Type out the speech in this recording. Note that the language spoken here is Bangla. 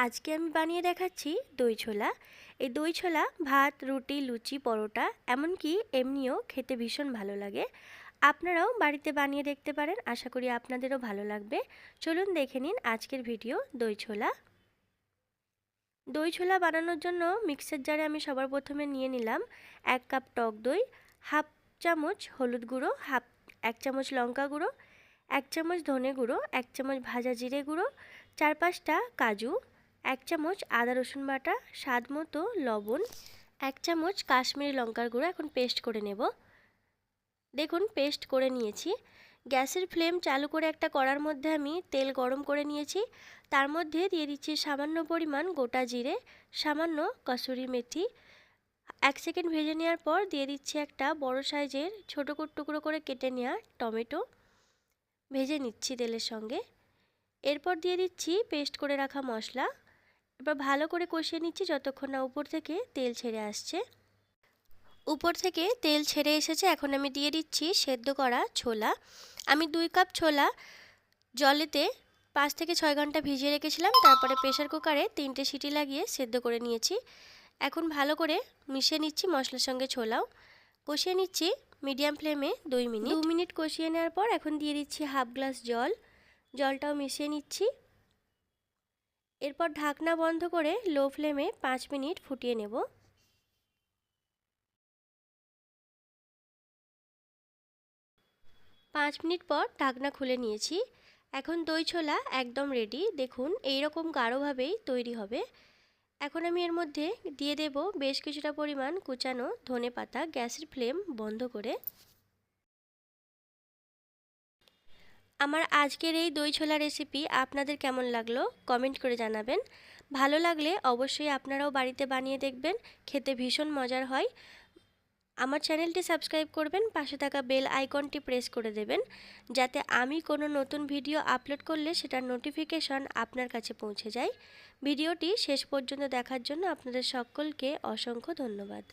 আজকে আমি বানিয়ে দেখাচ্ছি দই ছোলা। এই দই ছোলা ভাত, রুটি, লুচি, পরোটা এমনকি এমনিও খেতে ভীষণ ভালো লাগে। আপনারাও বাড়িতে বানিয়ে দেখতে পারেন, আশা করি আপনাদেরও ভালো লাগবে। চলুন দেখে নিন আজকের ভিডিও দই ছোলা। দই ছোলা বানানোর জন্য মিক্সার জারে আমি সবার প্রথমে নিয়ে নিলাম 1 কাপ টক দই, হাফ চামচ হলুদ গুঁড়ো, 1 চামচ লঙ্কা গুঁড়ো, 1 চামচ ধনে গুঁড়ো, 1 চামচ ভাজা জিরে গুঁড়ো, 4-5টা কাজু, 1 চামচ আদা রসুন বাটা, স্বাদ মতো লবণ, 1 চামচ কাশ্মীরি লঙ্কার গুঁড়ো। এখন পেস্ট করে নেব। দেখুন পেস্ট করে নিয়েছি। গ্যাসের ফ্লেম চালু করে একটা কড়ার মধ্যে আমি তেল গরম করে নিয়েছি। তার মধ্যে দিয়ে দিচ্ছি সামান্য পরিমাণ গোটা জিরে, সামান্য কসুরি মেথি। 1 সেকেন্ড ভেজে নেওয়ার পর দিয়ে দিচ্ছি একটা বড় সাইজের ছোটো টুকরো করে কেটে নেওয়া টমেটো। ভেজে নিচ্ছি তেলের সঙ্গে। এরপর দিয়ে দিচ্ছি পেস্ট করে রাখা মশলা। এবার ভালো করে কষিয়ে নিচ্ছি যতক্ষণ না উপর থেকে তেল ছেড়ে আসছে। উপর থেকে তেল ছেড়ে এসেছে। এখন আমি দিয়ে দিচ্ছি সেদ্ধ করা ছোলা। আমি 2 কাপ ছোলা জলেতে 5 থেকে 6 ঘন্টা ভিজিয়ে রেখেছিলাম। তারপরে প্রেসার কুকারে 3টে সিটি লাগিয়ে সেদ্ধ করে নিয়েছি। এখন ভালো করে মিশিয়ে নিচ্ছি মশলার সঙ্গে ছোলাও। কষিয়ে নিচ্ছি মিডিয়াম ফ্লেমে 2 মিনিট কষিয়ে নেওয়ার পর এখন দিয়ে দিচ্ছি হাফ গ্লাস জল। জলটাও মিশিয়ে নিচ্ছি। এরপর ঢাকনা বন্ধ করে লো ফ্লেমে 5 মিনিট ফুটিয়ে নেব। 5 মিনিট পর ঢাকনা খুলে নিয়েছি। এখন দই ছোলা একদম রেডি। দেখুন এইরকম গাঢ়ভাবেই তৈরি হবে। এখন আমি এর মধ্যে দিয়ে দেব বেশ কিছুটা পরিমাণ কুচানো ধনেপাতা, গ্যাসের ফ্লেম বন্ধ করে। আমার আজকের এই দই ছোলা রেসিপি আপনাদের কেমন লাগলো কমেন্ট করে জানাবেন। ভালো লাগলে অবশ্যই আপনারাও বাড়িতে বানিয়ে দেখবেন, খেতে ভীষণ মজার হয়। আমার চ্যানেলটি সাবস্ক্রাইব করবেন, পাশে থাকা বেল আইকনটি প্রেস করে দেবেন, যাতে আমি কোনো নতুন ভিডিও আপলোড করলে সেটার নোটিফিকেশন আপনার কাছে পৌঁছে যায়। ভিডিওটি শেষ পর্যন্ত দেখার জন্য আপনাদের সকলকে অসংখ্য ধন্যবাদ।